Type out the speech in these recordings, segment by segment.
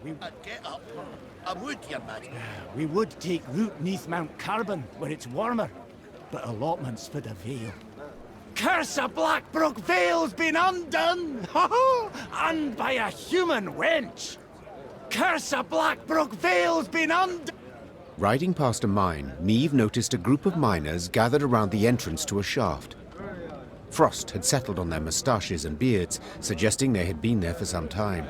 Get up. I would, your majesty. We would take root neath Mount Carbon, where it's warmer, but allotments for the Vale. Curse a Blackbrook Vale's been undone! And by a human wench! Curse a Blackbrook Vale's been undone! Riding past a mine, Meave noticed a group of miners gathered around the entrance to a shaft. Frost had settled on their moustaches and beards, suggesting they had been there for some time.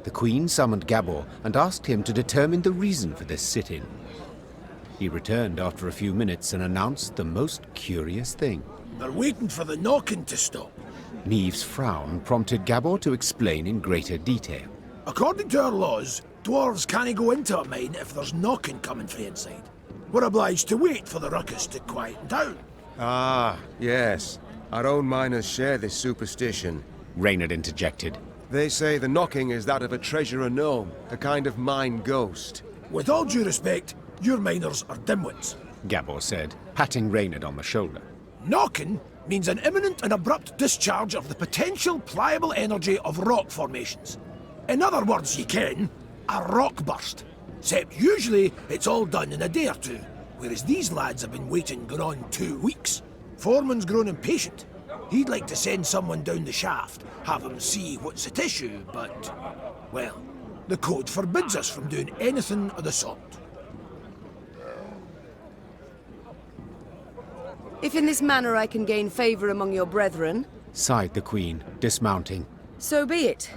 The Queen summoned Gabor and asked him to determine the reason for this sit-in. He returned after a few minutes and announced the most curious thing. They're waiting for the knocking to stop. Meave's frown prompted Gabor to explain in greater detail. According to our laws, dwarves can't go into a mine if there's knocking coming from inside. We're obliged to wait for the ruckus to quieten down. Ah, yes. Our own miners share this superstition. Reynard interjected. They say the knocking is that of a treasurer gnome, a kind of mine ghost. With all due respect, your miners are dimwits. Gabor said, patting Reynard on the shoulder. Knocking means an imminent and abrupt discharge of the potential pliable energy of rock formations. In other words, you ken, a rock burst. Except usually it's all done in a day or two, whereas these lads have been waiting going on 2 weeks. Foreman's grown impatient. He'd like to send someone down the shaft, have him see what's at issue, but, well, the code forbids us from doing anything of the sort. If in this manner I can gain favour among your brethren, Sighed the Queen, dismounting. so be it.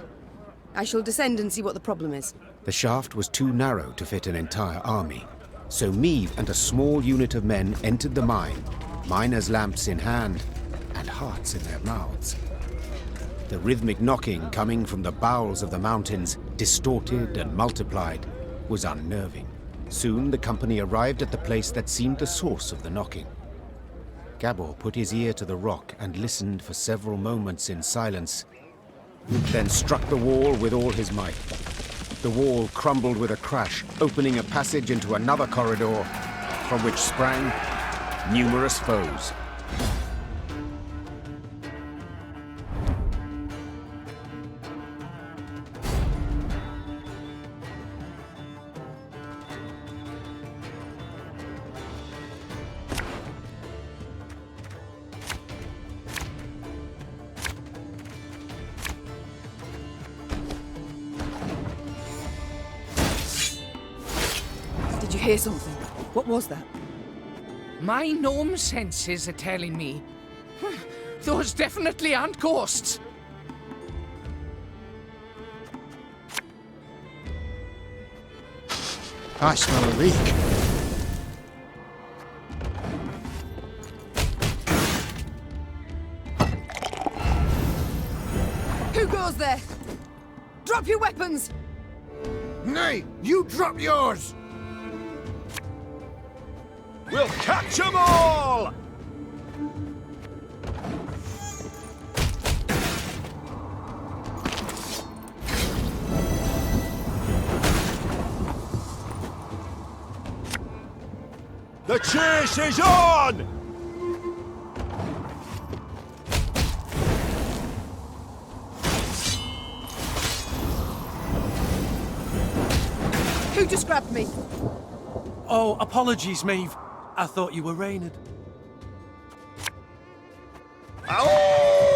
I shall descend and see what the problem is. The shaft was too narrow to fit an entire army, so Meave and a small unit of men entered the mine, miners' lamps in hand, and hearts in their mouths. The rhythmic knocking coming from the bowels of the mountains, distorted and multiplied, was unnerving. Soon the company arrived at the place that seemed the source of the knocking. Gabor put his ear to the rock and listened for several moments in silence, then struck the wall with all his might. The wall crumbled with a crash, opening a passage into another corridor, from which sprang numerous foes. Did you hear something? What was that? My gnome senses are telling me. Those definitely aren't ghosts. I smell a leak. Who goes there? Drop your weapons! Nay, you drop yours! We'll catch them all! The chase is on! Who just grabbed me? Oh, apologies, Maeve. I thought you were Reynard. Ow!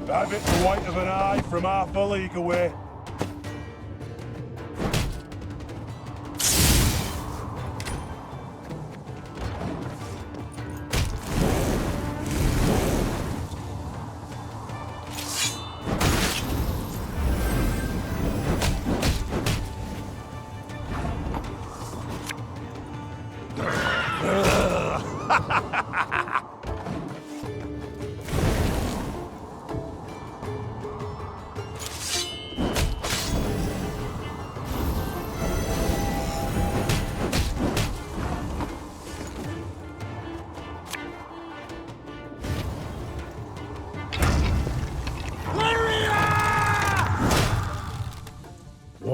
Have it the white of an eye from half a league away.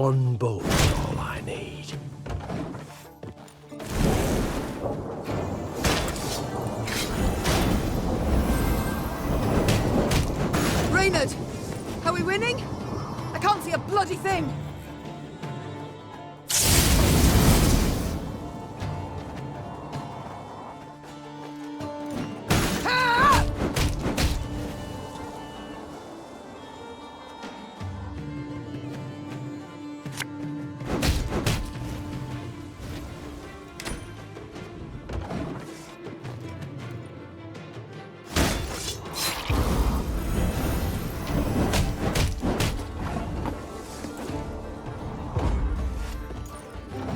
One boat's all I need. Reynard! Are we winning? I can't see a bloody thing! Ah!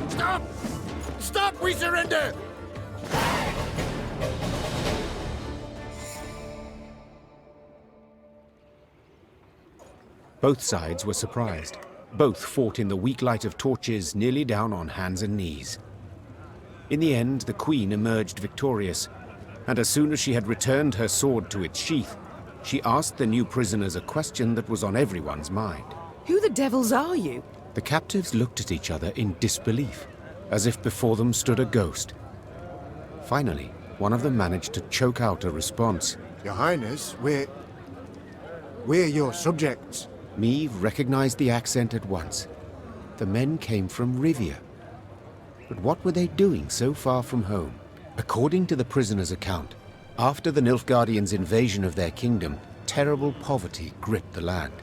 Stop! Stop! We surrender! Both sides were surprised. Both fought in the weak light of torches, nearly down on hands and knees. In the end, the Queen emerged victorious, and as soon as she had returned her sword to its sheath, she asked the new prisoners a question that was on everyone's mind. Who the devils are you? The captives looked at each other in disbelief, as if before them stood a ghost. Finally, one of them managed to choke out a response. Your Highness, we're your subjects. Meve recognized the accent at once. The men came from Rivia. But what were they doing so far from home? According to the prisoner's account, after the Nilfgaardians' invasion of their kingdom, terrible poverty gripped the land.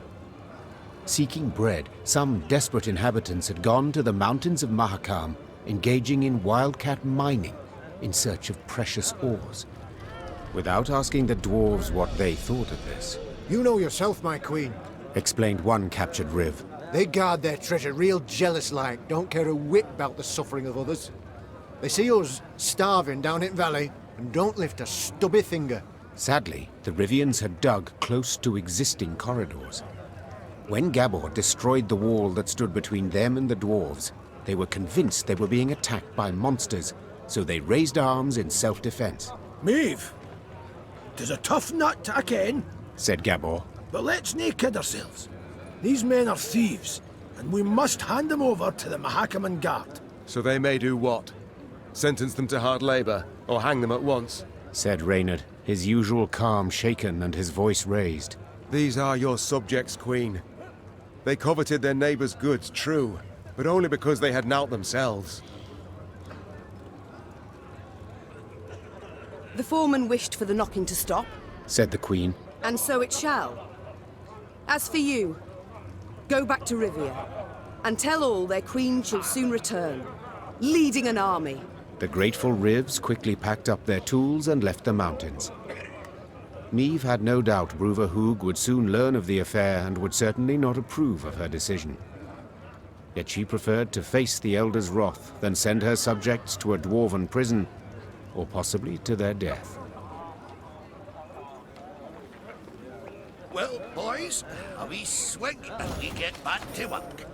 Seeking bread, some desperate inhabitants had gone to the mountains of Mahakam, engaging in wildcat mining in search of precious ores. Without asking the dwarves what they thought of this, You know yourself, my queen. explained one captured Riv. They guard their treasure real jealous-like, don't care a whit about the suffering of others. They see us starving down in valley and don't lift a stubby finger. Sadly, the Rivians had dug close to existing corridors. When Gabor destroyed the wall that stood between them and the dwarves, they were convinced they were being attacked by monsters, so they raised arms in self-defense. Maeve, 'tis a tough nut to ken, Said Gabor. but let's nae kid ourselves. These men are thieves, and we must hand them over to the Mahakam Guard. So they may do what? Sentence them to hard labor, or hang them at once? Said Reynard, his usual calm shaken and his voice raised. These are your subjects, Queen. They coveted their neighbors' goods, true, but only because they had nought themselves. The foreman wished for the knocking to stop, Said the Queen. and so it shall. As for you, go back to Rivia, and tell all their queen shall soon return, leading an army. The grateful Rivs quickly packed up their tools and left the mountains. Meve had no doubt Bruva Hoog would soon learn of the affair and would certainly not approve of her decision. Yet she preferred to face the Elder's wrath than send her subjects to a dwarven prison, or possibly to their death. Well, boys, a wee swig and we get back to work.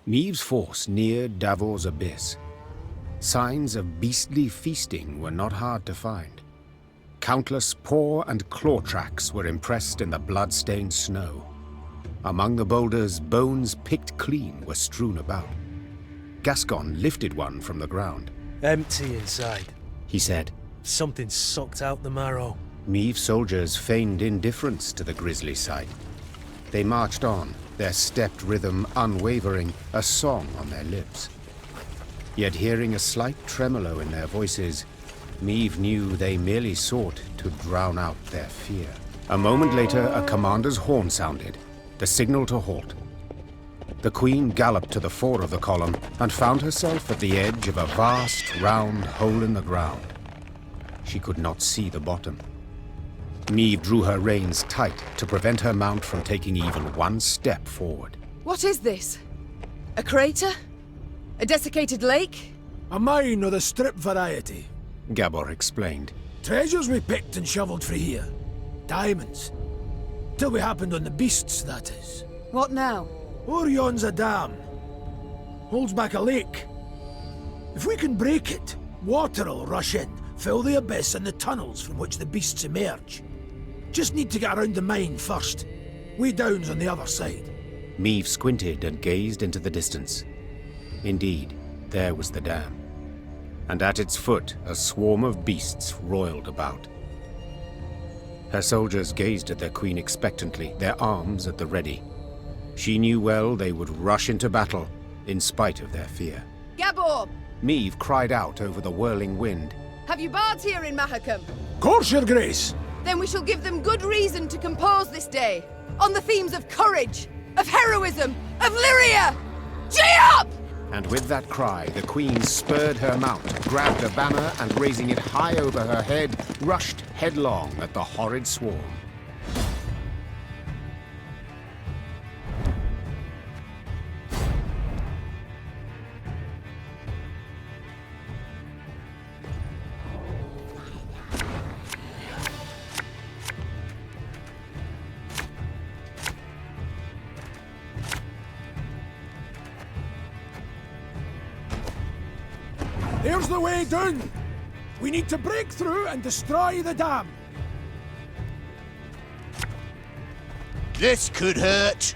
Meve's force neared Davor's abyss. Signs of beastly feasting were not hard to find. Countless paw and claw tracks were impressed in the blood-stained snow. Among the boulders, bones picked clean were strewn about. Gascon lifted one from the ground. Empty inside. He said, Something sucked out the marrow. Meave soldiers feigned indifference to the grisly sight. They marched on, their stepped rhythm unwavering, a song on their lips. Yet hearing a slight tremolo in their voices, Meave knew they merely sought to drown out their fear. A moment later, a commander's horn sounded, the signal to halt. The Queen galloped to the fore of the column and found herself at the edge of a vast, round hole in the ground. She could not see the bottom. Meave drew her reins tight to prevent her mount from taking even one step forward. What is this? A crater? A desiccated lake? A mine of the strip variety. Gabor explained. Treasures we picked and shoveled for here. Diamonds. Till we happened on the beasts, that is. What now? Orion's a dam. Holds back a lake. If we can break it, water'll rush in, fill the abyss and the tunnels from which the beasts emerge. Just need to get around the mine first. Way down's on the other side. Meave squinted and gazed into the distance. Indeed, there was the dam. And at its foot, a swarm of beasts roiled about. Her soldiers gazed at their queen expectantly, their arms at the ready. She knew well they would rush into battle, in spite of their fear. Gabor! Meave cried out over the whirling wind. Have you bards here in Mahakam? Course, your grace! Then we shall give them good reason to compose this day, on the themes of courage, of heroism, of Lyria! Gee up! And with that cry, the queen spurred her mount, grabbed a banner, and raising it high over her head, rushed headlong at the horrid swarm. There's the way down! We need to break through and destroy the dam! This could hurt!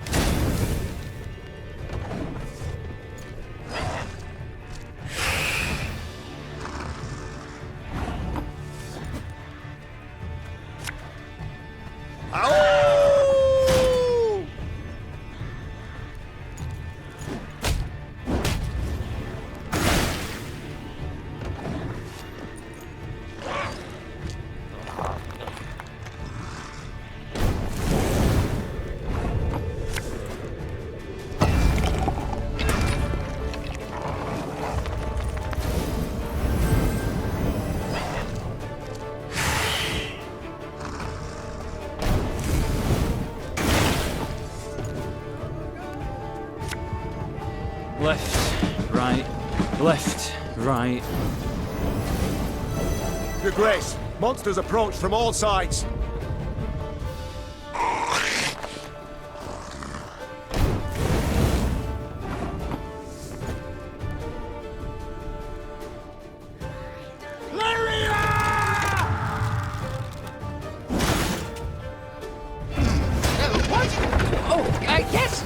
Left, right, left, right. Your Grace, monsters approach from all sides.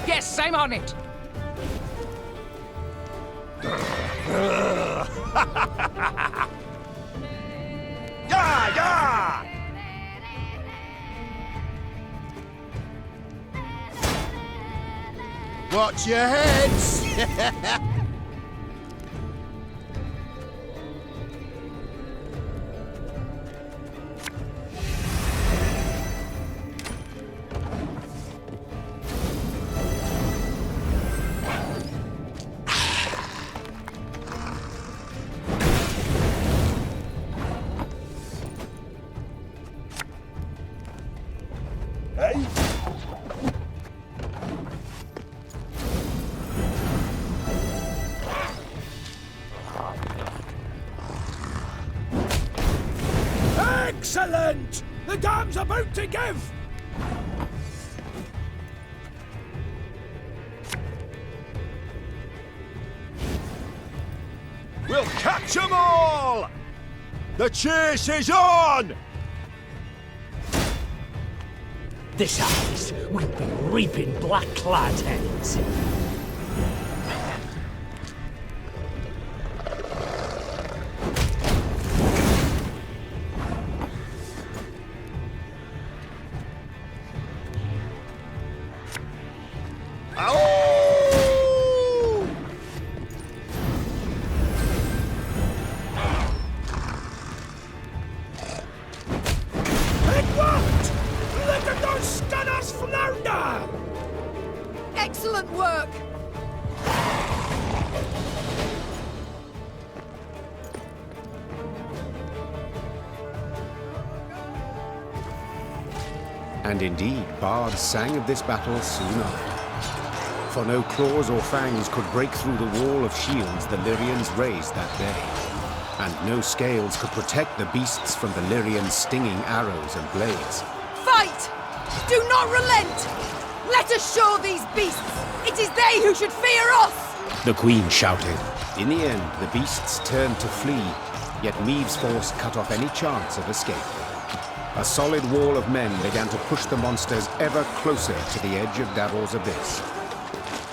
Yes, I'm on it. Yeah, yeah! Watch your heads! Excellent! The dam's about to give! We'll catch 'em all! The chase is on! This axe will be reaping black-clad heads. Excellent work! And indeed, bards sang of this battle soon after. For no claws or fangs could break through the wall of shields the Lyrians raised that day. And no scales could protect the beasts from the Lyrians' stinging arrows and blades. Fight! Do not relent! Let us show these beasts! It is they who should fear us! The Queen shouted. In the end, the beasts turned to flee, yet Maeve's force cut off any chance of escape. A solid wall of men began to push the monsters ever closer to the edge of Davor's abyss.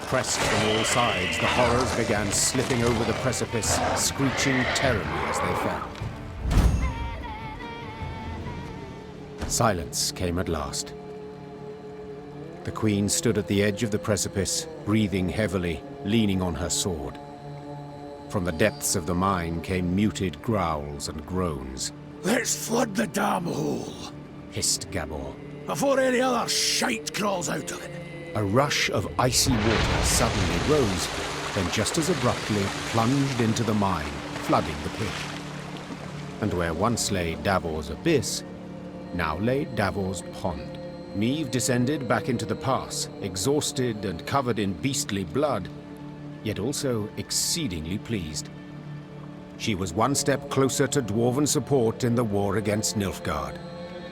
Pressed from all sides, the horrors began slipping over the precipice, screeching terribly as they fell. Silence came at last. The Queen stood at the edge of the precipice, breathing heavily, leaning on her sword. From the depths of the mine came muted growls and groans. Let's flood the damn hole, Hissed Gabor. before any other shite crawls out of it. A rush of icy water suddenly rose, then just as abruptly plunged into the mine, flooding the pit. And where once lay Davor's abyss, now lay Davor's pond. Maeve descended back into the pass, exhausted and covered in beastly blood, yet also exceedingly pleased. She was one step closer to dwarven support in the war against Nilfgaard.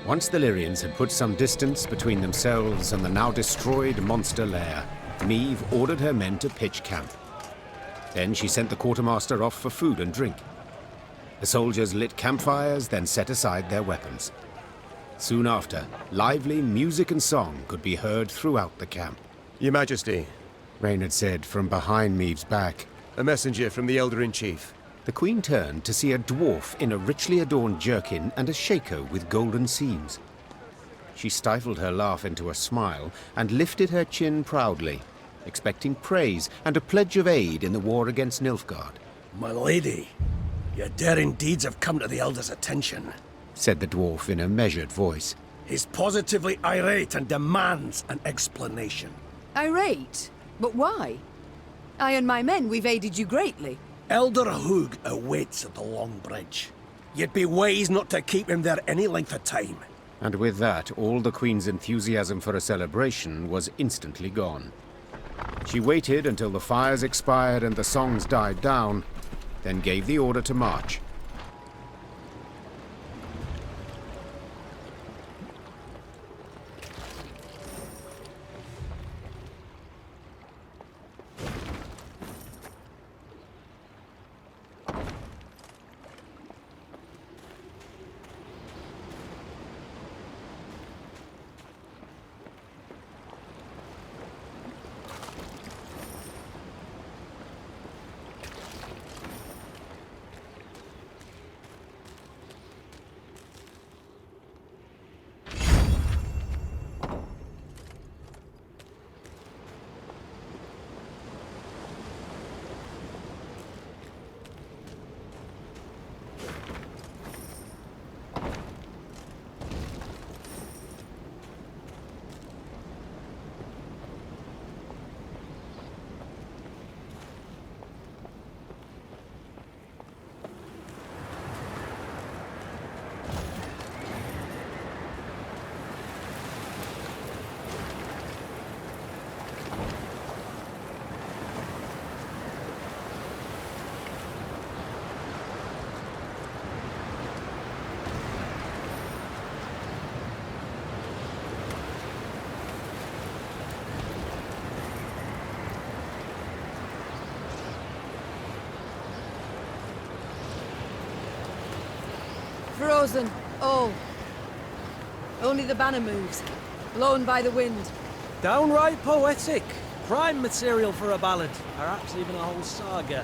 Once the Lyrians had put some distance between themselves and the now destroyed monster lair, Maeve ordered her men to pitch camp. Then she sent the quartermaster off for food and drink. The soldiers lit campfires, then set aside their weapons. Soon after, lively music and song could be heard throughout the camp. Your Majesty, Reynard said from behind Maeve's back. A messenger from the Elder-in-Chief. The Queen turned to see a dwarf in a richly adorned jerkin and a shako with golden seams. She stifled her laugh into a smile and lifted her chin proudly, expecting praise and a pledge of aid in the war against Nilfgaard. My lady, your daring deeds have come to the Elder's attention, said the dwarf in a measured voice. He's positively irate and demands an explanation. Irate? But why? I and my men, we've aided you greatly. Elder Hugh awaits at the Long Bridge. You'd be wise not to keep him there any length of time. And with that, all the Queen's enthusiasm for a celebration was instantly gone. She waited until the fires expired and the songs died down, then gave the order to march. Frozen. All. Only the banner moves. blown by the wind. Downright poetic. Prime material for a ballad, perhaps even a whole saga.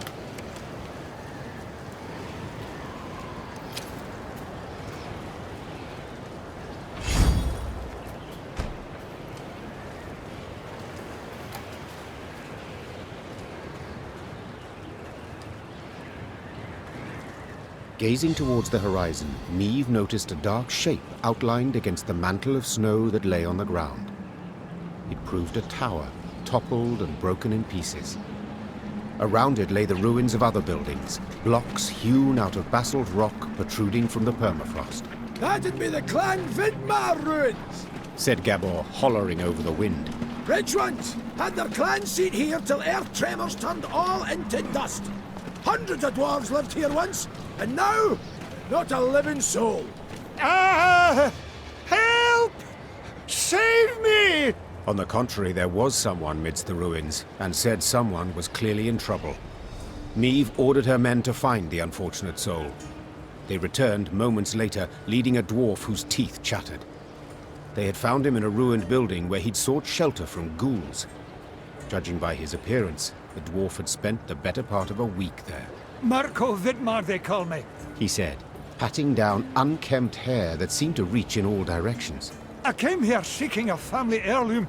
Gazing towards the horizon, Niamh noticed a dark shape outlined against the mantle of snow that lay on the ground. It proved a tower, toppled and broken in pieces. Around it lay the ruins of other buildings, blocks hewn out of basalt rock protruding from the permafrost. That'd be the Clan Vidmar ruins, said Gabor, hollering over the wind. Rich ones had their clan seat here till earth tremors turned all into dust. Hundreds of dwarves lived here once, and now, not a living soul. Ah! Help! Save me! On the contrary, there was someone midst the ruins, and said someone was clearly in trouble. Niamh ordered her men to find the unfortunate soul. They returned moments later, leading a dwarf whose teeth chattered. They had found him in a ruined building where he'd sought shelter from ghouls. Judging by his appearance, the dwarf had spent the better part of a week there. Mirko Vidmar, they call me. He said, patting down unkempt hair that seemed to reach in all directions. I came here seeking a family heirloom,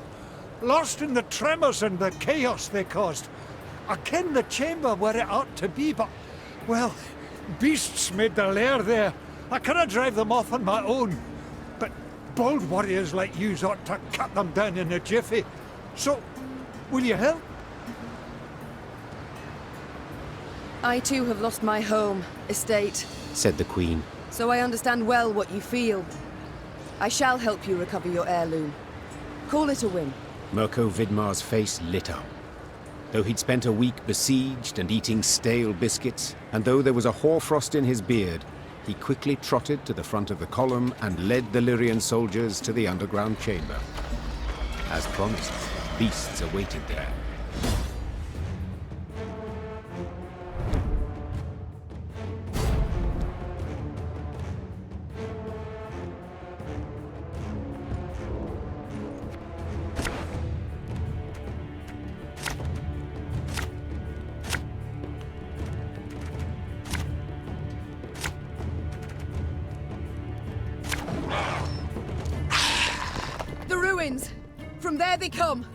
lost in the tremors and the chaos they caused. I ken the chamber where it ought to be, but, well, beasts made their lair there. I cannot drive them off on my own. But bold warriors like you ought to cut them down in a jiffy. So, will you help? I too have lost my home, estate, said the Queen. so I understand well what you feel. I shall help you recover your heirloom. Call it a win. Mirko Vidmar's face lit up. Though he'd spent a week besieged and eating stale biscuits, and though there was a hoarfrost in his beard, he quickly trotted to the front of the column and led the Lyrian soldiers to the underground chamber. As promised, beasts awaited there. The ruins! From there they come!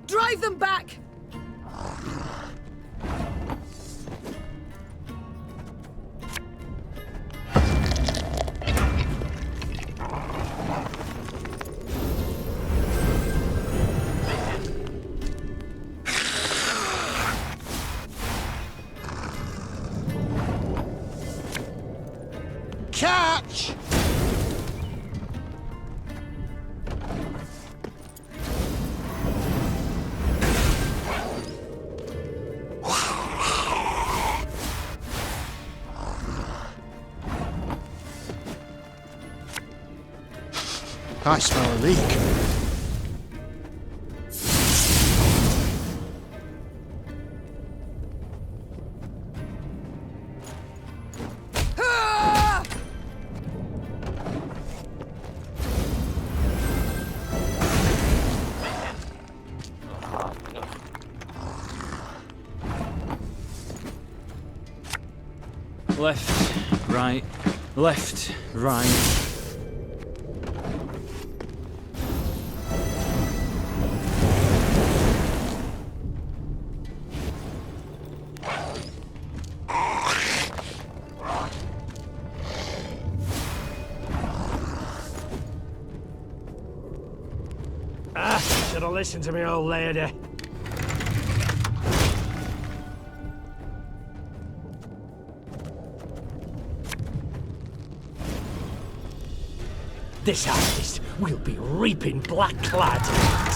Drive them back! Catch! I smell a leak. Ah! Left, right, left, right. Should have listened to me, old lady. This harvest will be reaping black-clad.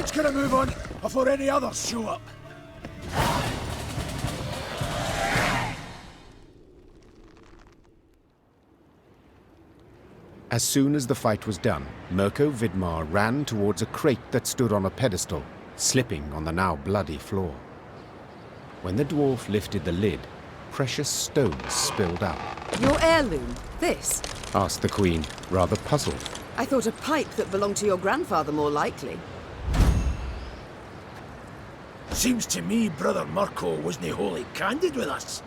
Let's get a move on before any others show up. As soon as the fight was done, Mirko Vidmar ran towards a crate that stood on a pedestal, slipping on the now bloody floor. When the dwarf lifted the lid, precious stones spilled out. Your heirloom? This? Asked the Queen, rather puzzled. I thought a pipe that belonged to your grandfather more likely. Seems to me Brother Mirko wasn't wholly candid with us.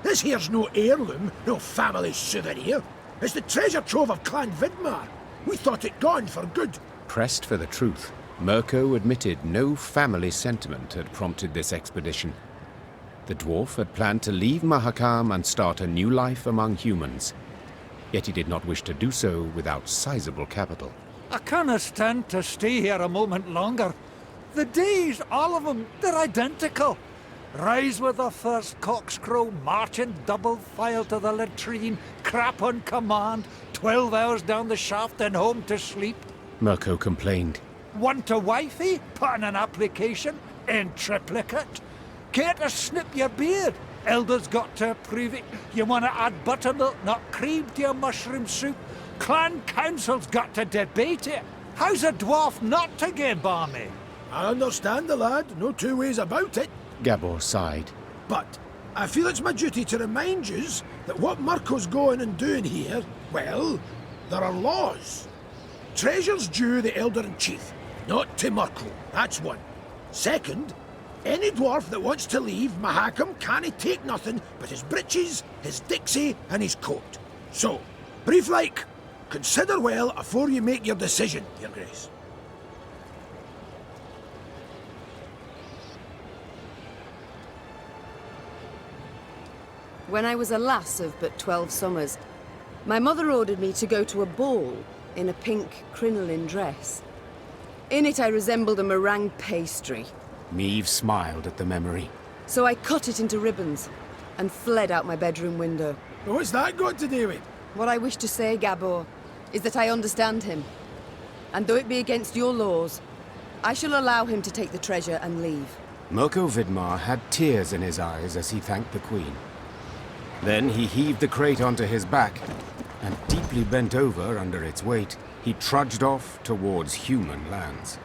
This here's no heirloom, no family souvenir. It's the treasure trove of Clan Vidmar. We thought it gone for good. Pressed for the truth, Mirko admitted no family sentiment had prompted this expedition. The dwarf had planned to leave Mahakam and start a new life among humans. Yet he did not wish to do so without sizable capital. I canna stand to stay here a moment longer. The days, all of them, they're identical. Rise with the first cockscrow, march in double file to the latrine, crap on command, 12 hours down the shaft and home to sleep. Mirko complained. Want a wifey? Put in an application. In triplicate. Care to snip your beard? Elders got to approve it. You want to add buttermilk, not cream, to your mushroom soup? Clan council's got to debate it. How's a dwarf not to get balmy? I understand the lad, no two ways about it. Gabor sighed. But I feel it's my duty to remind yous that what Mirko's going and doing here, well, there are laws. Treasure's due the Elder-in-Chief, not to Mirko, that's one. Second, any dwarf that wants to leave Mahakam can't take nothing but his breeches, his dixie, and his coat. So, brief like, consider well afore you make your decision, Your Grace. When I was a lass of but 12 summers, my mother ordered me to go to a ball in a pink crinoline dress. In it I resembled a meringue pastry. Meave smiled at the memory. So I cut it into ribbons and fled out my bedroom window. What's that got to do with? What I wish to say, Gabor, is that I understand him. And though it be against your laws, I shall allow him to take the treasure and leave. Mirko Vidmar had tears in his eyes as he thanked the Queen. Then he heaved the crate onto his back, and deeply bent over under its weight, he trudged off towards human lands.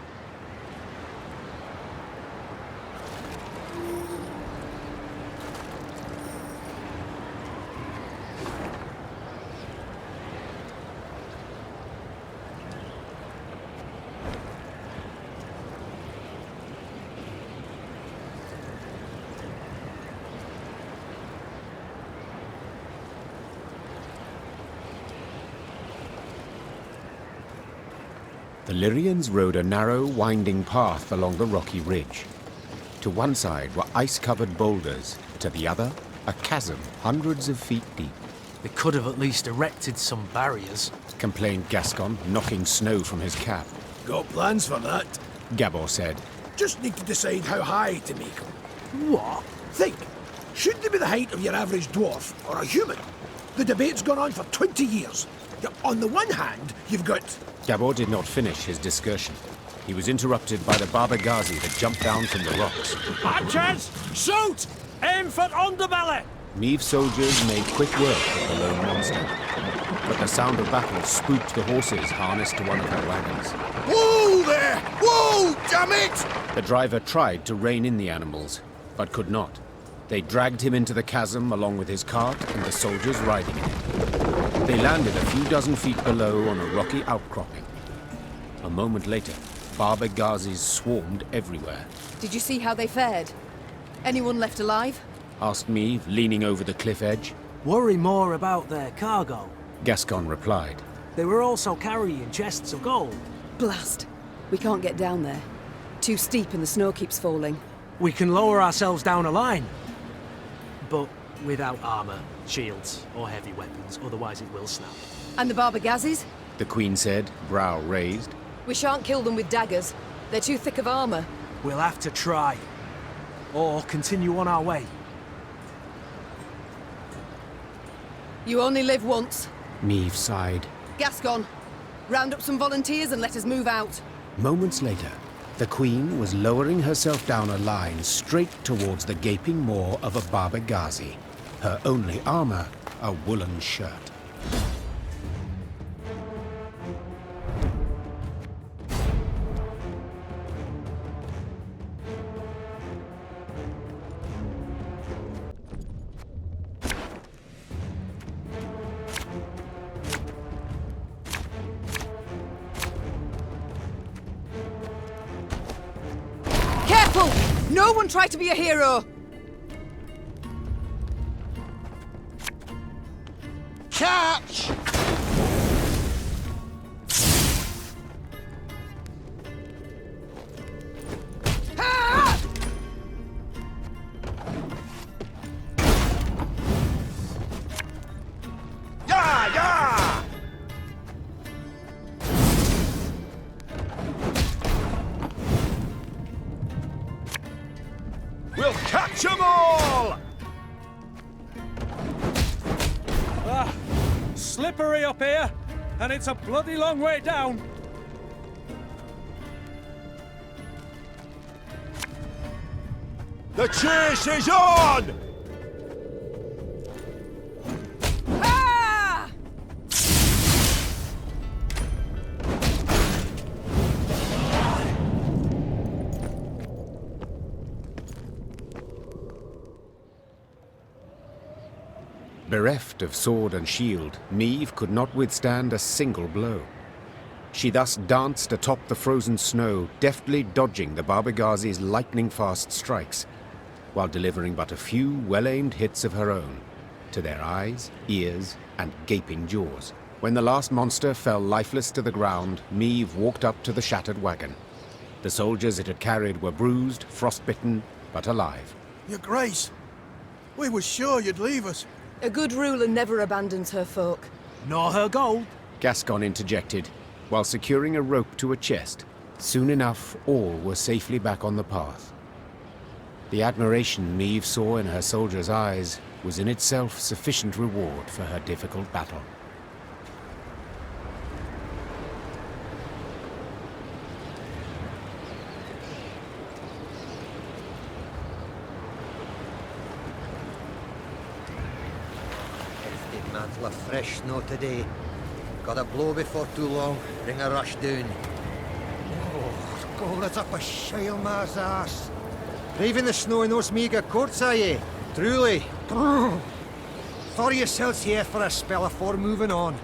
The Lyrians rode a narrow, winding path along the rocky ridge. To one side were ice-covered boulders, to the other, a chasm hundreds of feet deep. They could have at least erected some barriers, complained Gascon, knocking snow from his cap. Got plans for that? Gabor said. Just need to decide how high to make them. What? Think. Should they be the height of your average dwarf or a human? The debate's gone on for 20 years. On the one hand, you've got... Gabor did not finish his discursion. He was interrupted by the Baba Ghazi that jumped down from the rocks. Archers, shoot! Aim for underbelly! Meave soldiers made quick work of the lone monster. But the sound of battle spooked the horses harnessed to one of their wagons. Whoa there! Whoa, damn it! The driver tried to rein in the animals, but could not. They dragged him into the chasm along with his cart and the soldiers riding in it. They landed a few dozen feet below on a rocky outcropping. A moment later, Baba Ghazis swarmed everywhere. Did you see how they fared? Anyone left alive? Asked Meave, leaning over the cliff edge. Worry more about their cargo. Gascon replied. They were also carrying chests of gold. Blast. We can't get down there. Too steep and the snow keeps falling. We can lower ourselves down a line. But without armor, shields, or heavy weapons, otherwise it will snap. And the Baba Ghazis? The Queen said, brow raised. We shan't kill them with daggers. They're too thick of armor. We'll have to try. Or continue on our way. You only live once. Meave sighed. Gascon, round up some volunteers and let us move out. Moments later, The Queen was lowering herself down a line straight towards the gaping maw of a Baba Ghazi, her only armor a woolen shirt. Careful! No one try to be a hero! Catch! Yeah, yeah! We'll catch 'em all! Ah, slippery up here, and it's a bloody long way down. The chase is on! Ah! Bereft of sword and shield, Meve could not withstand a single blow. She thus danced atop the frozen snow, deftly dodging the Baba Ghazi's lightning-fast strikes, while delivering but a few well-aimed hits of her own, to their eyes, ears, and gaping jaws. When the last monster fell lifeless to the ground, Meve walked up to the shattered wagon. The soldiers it had carried were bruised, frostbitten, but alive. Your Grace, we were sure you'd leave us. A good ruler never abandons her folk. Nor her gold. Gascon interjected, while securing a rope to a chest. Soon enough, all were safely back on the path. The admiration Meve saw in her soldiers' eyes was in itself sufficient reward for her difficult battle. It's man's left fresh snow today. Got a blow before too long, bring a rush down. Oh, God, that's up a shile ma's ass. Braving the snow in those meagre courts, are ye? Truly. Throw yourselves here for a spell afore moving on.